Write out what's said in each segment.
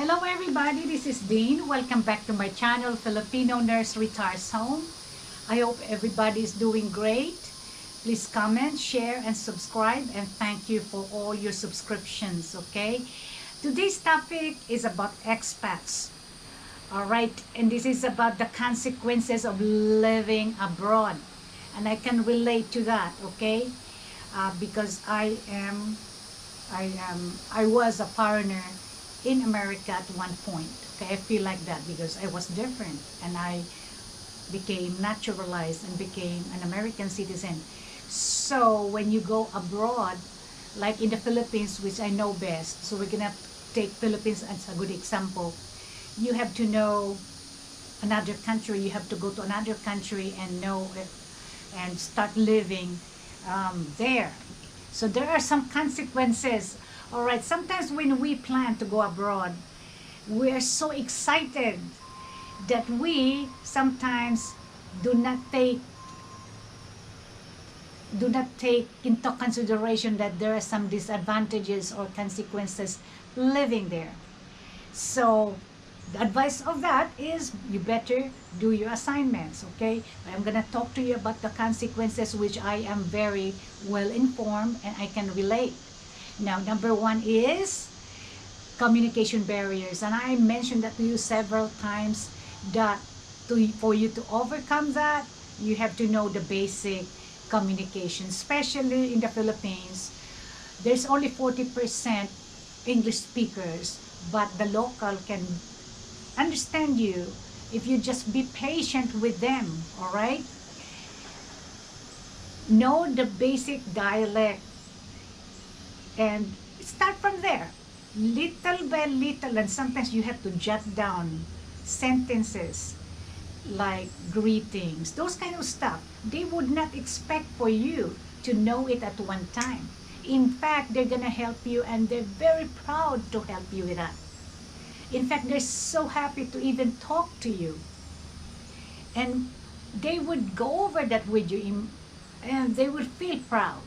Hello everybody, this is Dean. Welcome back to my channel, Filipino Nurse Retires Home. I hope everybody is doing great. Please comment, share, and subscribe, and thank you for all your subscriptions, okay? Today's topic is about expats. Alright, and this is about the consequences of living abroad. And I can relate to that, okay? Because I was a foreigner in America at one point. Okay, I feel like that because I was different and I became naturalized and became an American citizen. So when you go abroad, like in the Philippines, which I know best, so we're gonna take Philippines as a good example. You have to know another country. You have to go to another country and know it and start living there. So there are some consequences. All right, sometimes when we plan to go abroad, we're so excited that we sometimes do not take into consideration that there are some disadvantages or consequences living there. So the advice of that is you better do your assignments, okay? I'm gonna talk to you about the consequences, which I am very well informed and I can relate. Now, number one is communication barriers. And I mentioned that to you several times that for you to overcome that, you have to know the basic communication, especially in the Philippines. There's only 40% English speakers, but the local can understand you if you just be patient with them, all right? Know the basic dialect and start from there, little by little, and sometimes you have to jot down sentences like greetings, those kind of stuff. They would not expect for you to know it at one time. In fact, they're gonna help you and they're very proud to help you with that. In fact, they're so happy to even talk to you. And they would go over that with you and they would feel proud.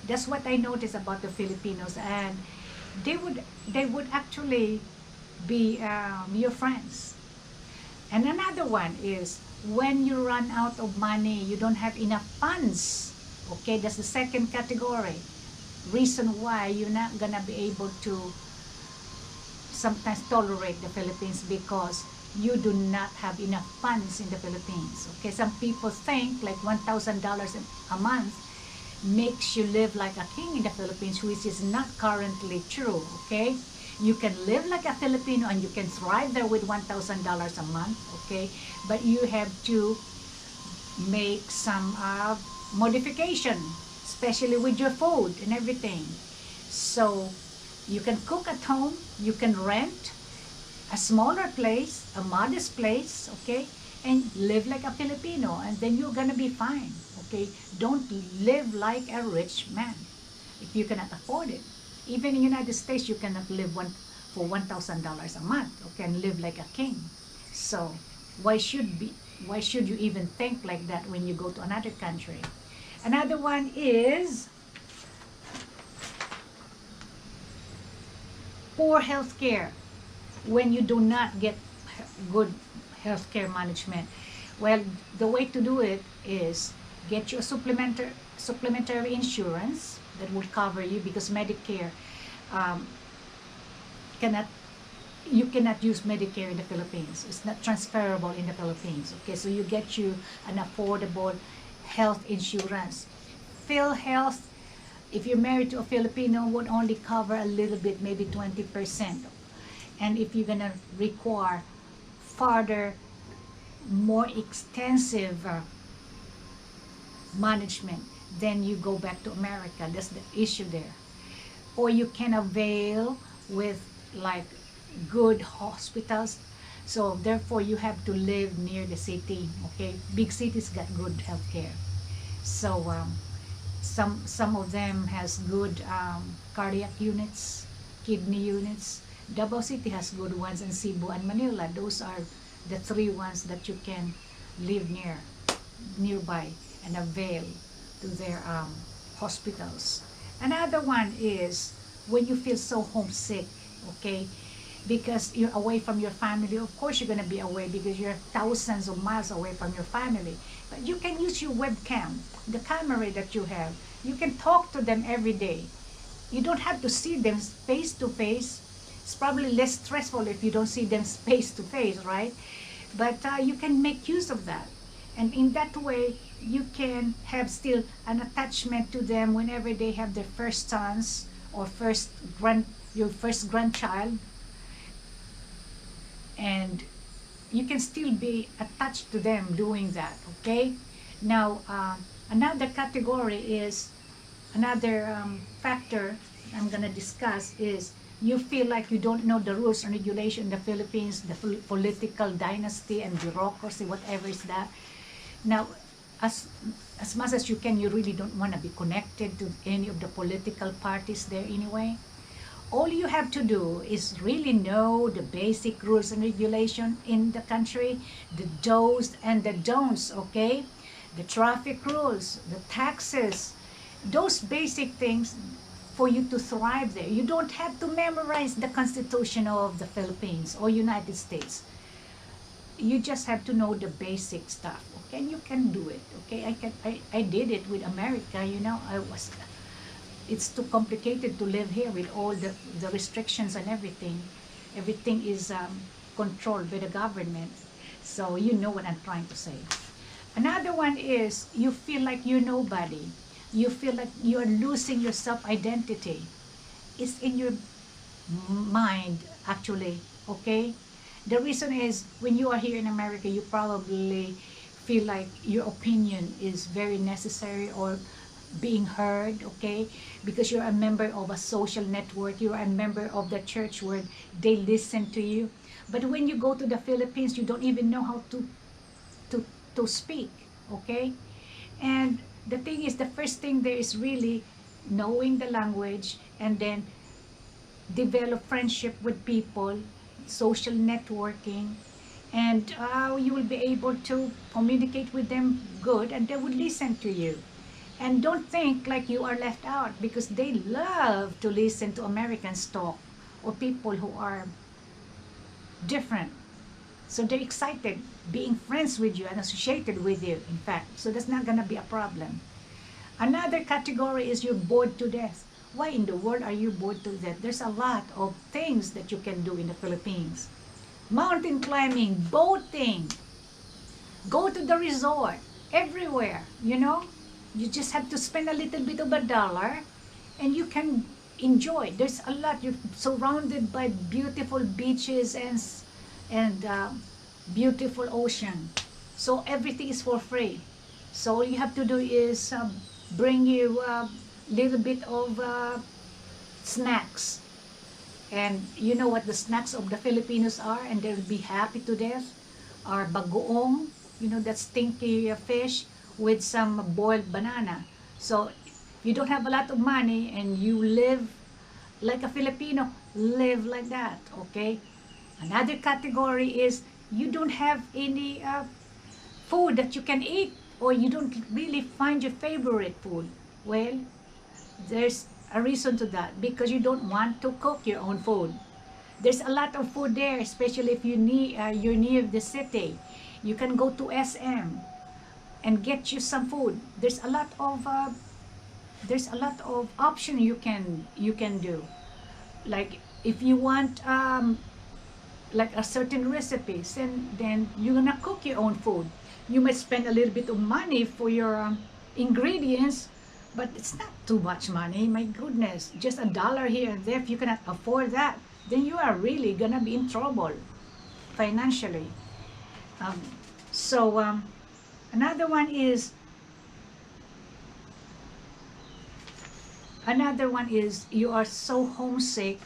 That's what I noticed about the Filipinos, and they would actually be your friends. And another one is when you run out of money, you don't have enough funds. Okay, that's the second category. Reason why you're not gonna be able to sometimes tolerate the Philippines because you do not have enough funds in the Philippines. Okay, some people think like $1,000 a month makes you live like a king in the Philippines, which is not currently true, okay? You can live like a Filipino and you can thrive there with $1,000 a month, okay? But you have to make some modification, especially with your food and everything. So you can cook at home, you can rent a smaller place, a modest place, okay? And live like a Filipino, and then you're gonna be fine, okay? Don't live like a rich man if you cannot afford it. Even in the United States, you cannot live for $1,000 a month, okay, and live like a king. So why should you even think like that when you go to another country? Another one is poor health care when you do not get good healthcare management. Well, the way to do it is get you a supplementary insurance that will cover you, because Medicare you cannot use Medicare in the Philippines. It's not transferable in the Philippines. Okay, so you get you an affordable health insurance. PhilHealth, if you're married to a Filipino, would only cover a little bit, maybe 20%. And if you're gonna require further, more extensive management, then you go back to America. That's the issue there. Or you can avail with like good hospitals. So therefore you have to live near the city, okay? Big cities got good healthcare. So some of them has good cardiac units, kidney units. Davao City has good ones, and Cebu and Manila. Those are the three ones that you can live nearby and avail to their hospitals. Another one is when you feel so homesick, okay? because you're away from your family. Of course, you're going to be away because you're thousands of miles away from your family. But you can use your webcam, the camera that you have. You can talk to them every day. You don't have to see them face to face. It's probably less stressful if you don't see them face to face, right? But you can make use of that. And in that way, you can have still an attachment to them whenever they have their first sons or your first grandchild. And you can still be attached to them doing that, okay? Now, another category is, another factor I'm going to discuss is you feel like you don't know the rules and regulation in the Philippines, the political dynasty and bureaucracy, whatever is that. Now, as much as you can, you really don't want to be connected to any of the political parties there anyway. All you have to do is really know the basic rules and regulation in the country, the do's and the don'ts, okay? The traffic rules, the taxes, those basic things for you to thrive there. You don't have to memorize the Constitution of the Philippines or United States. You just have to know the basic stuff, okay? And you can do it, okay? I did it with America, you know. It's too complicated to live here with all the restrictions and everything. Everything is controlled by the government. So you know what I'm trying to say. Another one is you feel like you're nobody. You feel like you're losing your self-identity. It's in your mind, actually, okay? The reason is when you are here in America, you probably feel like your opinion is very necessary or being heard, okay? Because you're a member of a social network, you're a member of the church where they listen to you. But when you go to the Philippines, you don't even know how to speak, okay? And the thing is, the first thing there is really knowing the language and then develop friendship with people, social networking, and you will be able to communicate with them good and they will listen to you. And don't think like you are left out, because they love to listen to Americans talk or people who are different. So they're excited being friends with you and associated with you, in fact. So that's not going to be a problem. Another category is you're bored to death. Why in the world are you bored to death? There's a lot of things that you can do in the Philippines. Mountain climbing, boating, go to the resort, everywhere, you know? You just have to spend a little bit of $1 and you can enjoy. There's a lot. You're surrounded by beautiful beaches and beautiful ocean. So everything is for free. So all you have to do is bring you a little bit of snacks. And you know what the snacks of the Filipinos are, and they'll be happy to death, are bagoong, you know, that stinky fish with some boiled banana. So you don't have a lot of money and you live like a Filipino, live like that, okay? Another category is you don't have any food that you can eat, or you don't really find your favorite food. Well, there's a reason to that, because you don't want to cook your own food. There's a lot of food there, especially if you're near the city. You can go to SM and get you some food. There's a lot of option you can do. Like if you want like a certain recipe, then you're gonna cook your own food. You might spend a little bit of money for your ingredients, but it's not too much money. My goodness, just $1 here and there. If you cannot afford that, then you are really gonna be in trouble financially. Another one is you are so homesick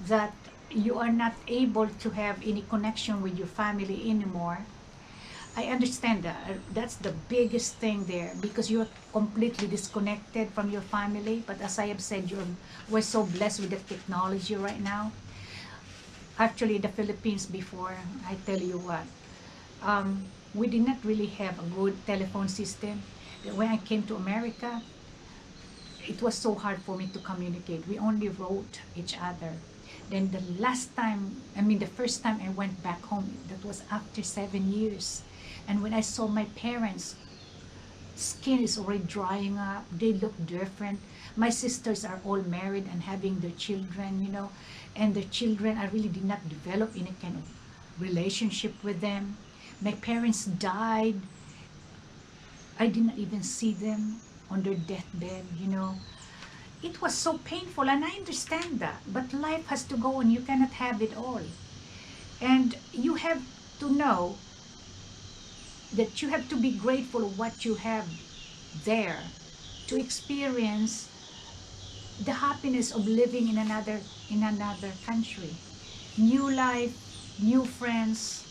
that you are not able to have any connection with your family anymore. I understand that. That's the biggest thing there, because you're completely disconnected from your family. But as I have said, we're so blessed with the technology right now. Actually, the Philippines before, I tell you what, we did not really have a good telephone system. When I came to America, it was so hard for me to communicate. We only wrote each other. Then the first time I went back home, that was after 7 years. And when I saw my parents, skin is already drying up, they look different. My sisters are all married and having their children, and their children, I really did not develop any kind of relationship with them. My parents died. I didn't even see them on their deathbed. It was so painful, and I understand that. But life has to go on. You cannot have it all. And you have to know that you have to be grateful of what you have there to experience the happiness of living in another country. New life, new friends,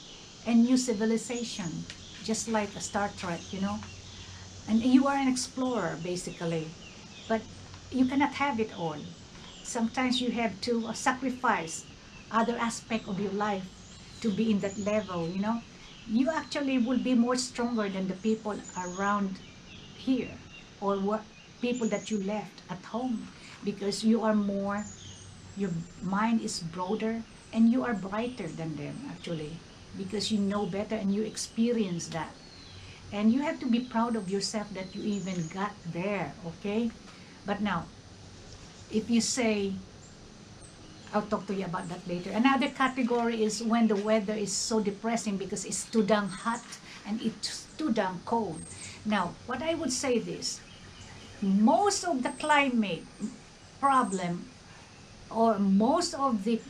and new civilization. Just like a Star Trek. And you are an explorer, basically. But you cannot have it all. Sometimes you have to sacrifice other aspect of your life to be in that level. You actually will be more stronger than the people around here, or people that you left at home, because you are more, your mind is broader, and you are brighter than them actually, because you know better and you experience that. And you have to be proud of yourself that you even got there, okay? But now, if you say, I'll talk to you about that later. Another category is when the weather is so depressing because it's too damn hot and it's too damn cold. Now, what I would say this, most of the climate problem, or most of the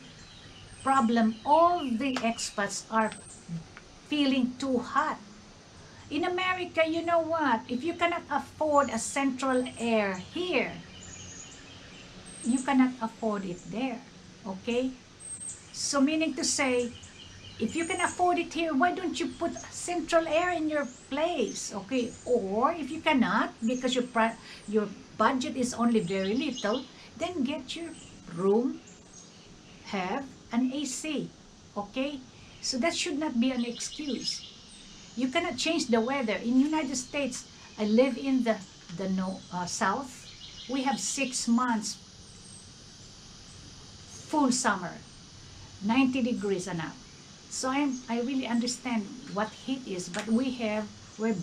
problem, all the expats are feeling too hot. In America, you know what? If you cannot afford a central air here, you cannot afford it there. Okay? So meaning to say, if you can afford it here, why don't you put central air in your place? Okay? Or if you cannot, because your budget is only very little, then get your room, have an AC. Okay? So that should not be an excuse. You cannot change the weather. In United States, I live in the south. We have 6 months full summer, 90 degrees and up. So I really understand what heat is, but we're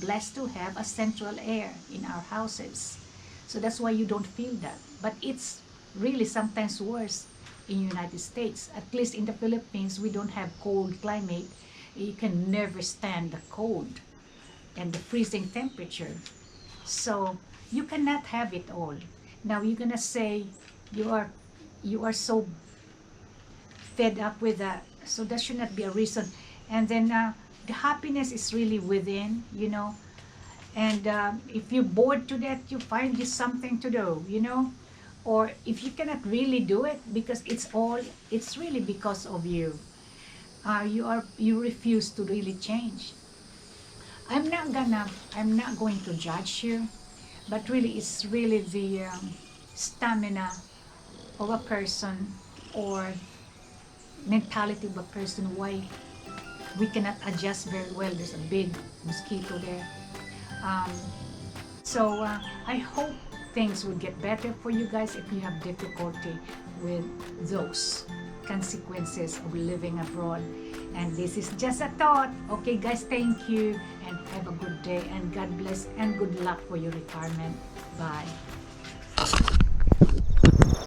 blessed to have a central air in our houses. So that's why you don't feel that. But it's really sometimes worse in United States. At least in the Philippines, we don't have cold climate. You can never stand the cold and the freezing temperature. So you cannot have it all. Now you're gonna say you are so fed up with that. So that should not be a reason. And then the happiness is really within, And if you're bored to death, you find you something to do, Or if you cannot really do it because it's really because of you. You refuse to really change. I'm not going to judge you, but really it's really the stamina of a person, or mentality of a person, why we cannot adjust very well. There's a big mosquito there. So I hope things will get better for you guys if you have difficulty with those consequences of living abroad. And this is just a thought. Okay guys, thank you and have a good day, and God bless and good luck for your retirement. Bye.